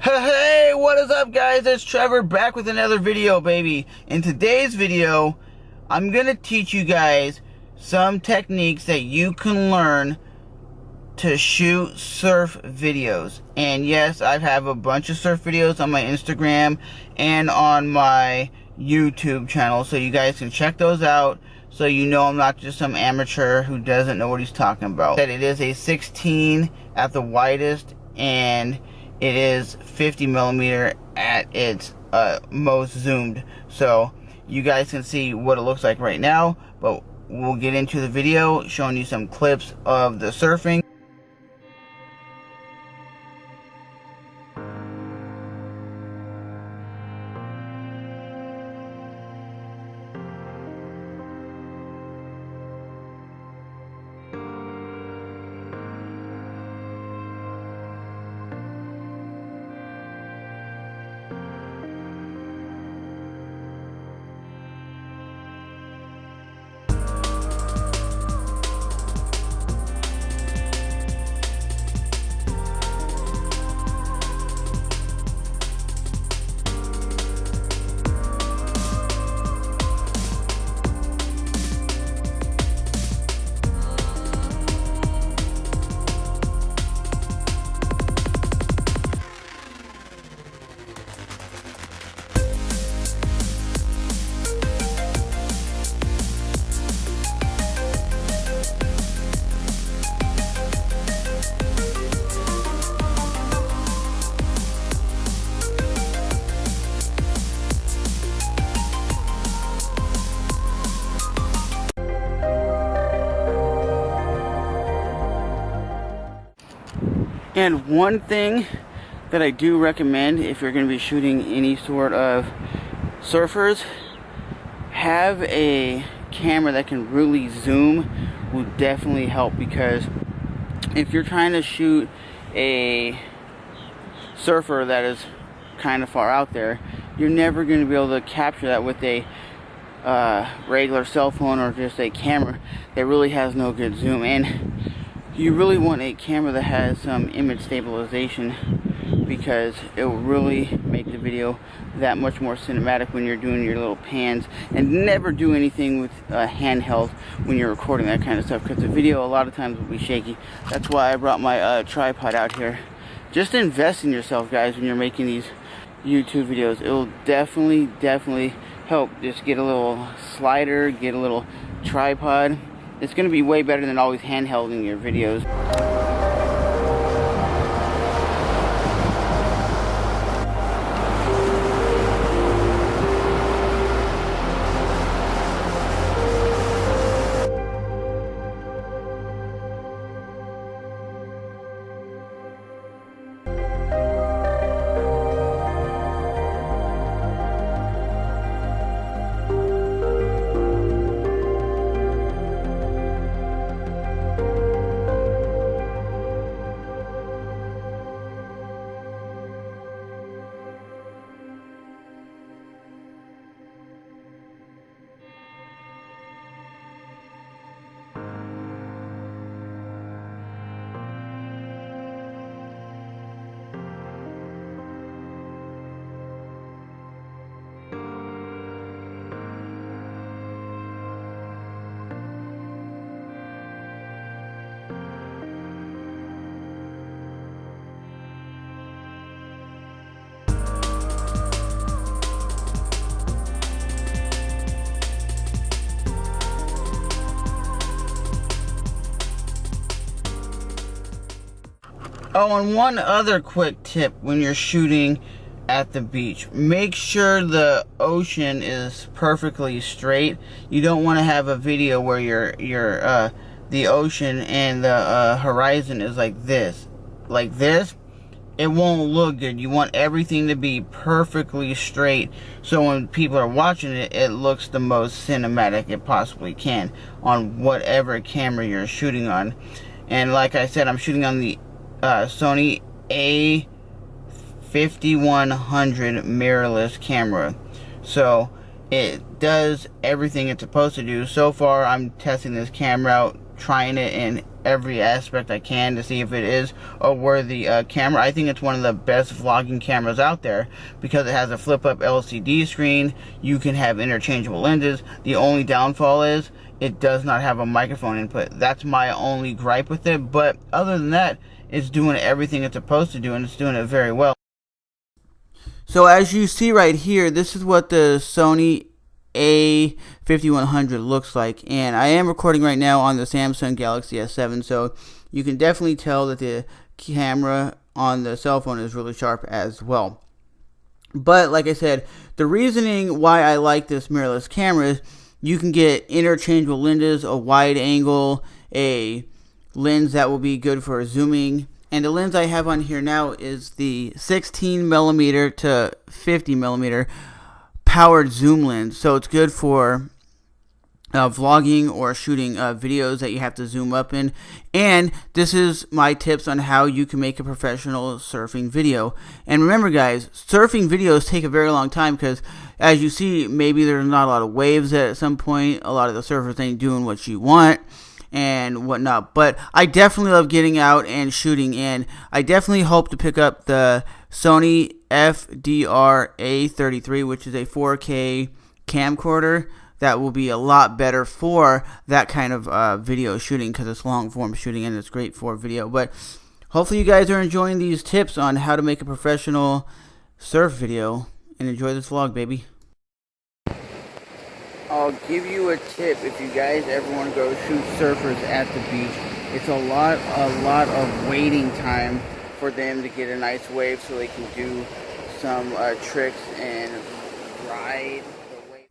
Hey, what is up, guys? It's Trevor back with another video, baby. In today's video, I'm gonna teach you guys some techniques that you can learn to shoot surf videos. And yes, I have a bunch of surf videos on my Instagram and on my YouTube channel, so you guys can check those out, so you know I'm not just some amateur who doesn't know what he's talking about. That it is a 16 at the widest, and it is 50 millimeter at its most zoomed, so you guys can see what it looks like right now. But we'll get into the video showing you some clips of the surfing. And one thing that I do recommend if you're going to be shooting any sort of surfers, have a camera that can really zoom will definitely help, because if you're trying to shoot a surfer that is kind of far out there, you're never going to be able to capture that with a regular cell phone or just a camera that really has no good zoom. And you really want a camera that has some image stabilization, because it will really make the video that much more cinematic when you're doing your little pans. And never do anything with a handheld when you're recording that kind of stuff, because the video a lot of times will be shaky. That's why I brought my tripod out here. Just invest in yourself, guys, when you're making these YouTube videos. It will definitely help. Just get a little slider, get a little tripod. It's going to be way better than always handhelding your videos. Oh, and one other quick tip when you're shooting at the beach: make sure the ocean is perfectly straight. You don't want to have a video where the ocean and the horizon is like this. It won't look good. You want everything to be perfectly straight, so when people are watching it, it looks the most cinematic it possibly can on whatever camera you're shooting on. And like I said, I'm shooting on the Sony A5100 mirrorless camera, so it does everything it's supposed to do. So far, I'm testing this camera out, trying it in every aspect I can to see if it is a worthy camera. I think it's one of the best vlogging cameras out there because it has a flip-up LCD screen. You can have interchangeable lenses. The only downfall is it does not have a microphone input. That's my only gripe with it, but other than that, it's doing everything it's supposed to do, and it's doing it very well. So as you see right here, this is what the Sony A5100 looks like, and I am recording right now on the Samsung Galaxy S7, so you can definitely tell that the camera on the cell phone is really sharp as well. But like I said, the reasoning why I like this mirrorless camera is you can get interchangeable lenses, a wide angle, a lens that will be good for zooming. And the lens I have on here now is the 16mm to 50mm powered zoom lens. So it's good for vlogging or shooting videos that you have to zoom up in. And this is my tips on how you can make a professional surfing video. And remember guys, surfing videos take a very long time because as you see, maybe there's not a lot of waves at some point. A lot of the surfers ain't doing what you want and whatnot, but I definitely love getting out and shooting, and I definitely hope to pick up the Sony FDR-A33, which is a 4K camcorder that will be a lot better for that kind of video shooting because it's long form shooting and it's great for video. But hopefully you guys are enjoying these tips on how to make a professional surf video, and enjoy this vlog, baby. I'll give you a tip if you guys ever want to go shoot surfers at the beach. It's a lot of waiting time for them to get a nice wave so they can do some tricks and ride the wave.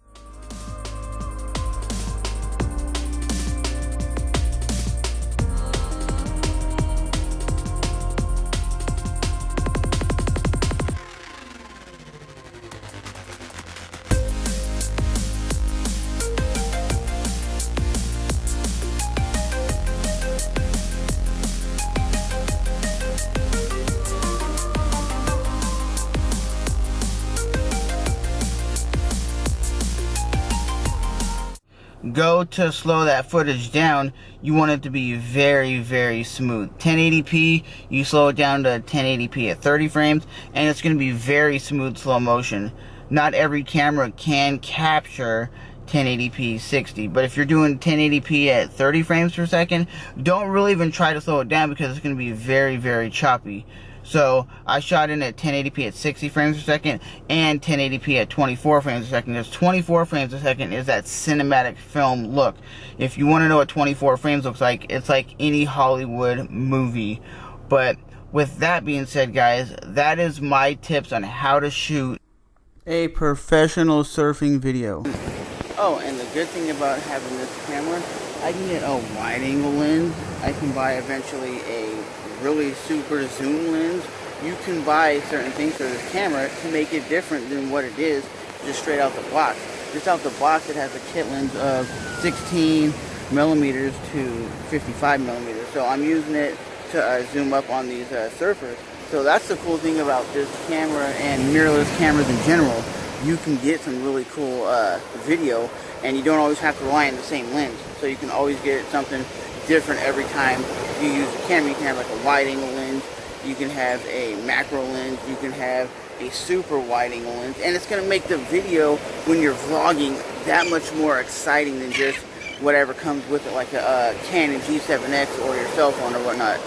Go to slow that footage down, you want it to be very smooth. 1080p, you slow it down to 1080p at 30 frames, and it's going to be very smooth slow motion. Not every camera can capture 1080p 60, but if you're doing 1080p at 30 frames per second, don't really even try to slow it down because it's going to be very choppy. So I shot in at 1080p at 60 frames per second and 1080p at 24 frames per second. Because 24 frames per second is that cinematic film look. If you want to know what 24 frames looks like, it's like any Hollywood movie. But with that being said, guys, that is my tips on how to shoot a professional surfing video. Oh, and the good thing about having this camera, I can get a wide angle lens. I can buy eventually a really super zoom lens. You can buy certain things for this camera to make it different than what it is just straight out the box. Just out the box, it has a kit lens of 16mm to 55mm. So I'm using it to zoom up on these surfers. So that's the cool thing about this camera and mirrorless cameras in general. You can get some really cool video, and you don't always have to rely on the same lens. So you can always get something different every time you use a camera. You can have like a wide angle lens, you can have a macro lens, you can have a super wide angle lens, and it's going to make the video when you're vlogging that much more exciting than just whatever comes with it, like a Canon G7X or your cell phone or whatnot.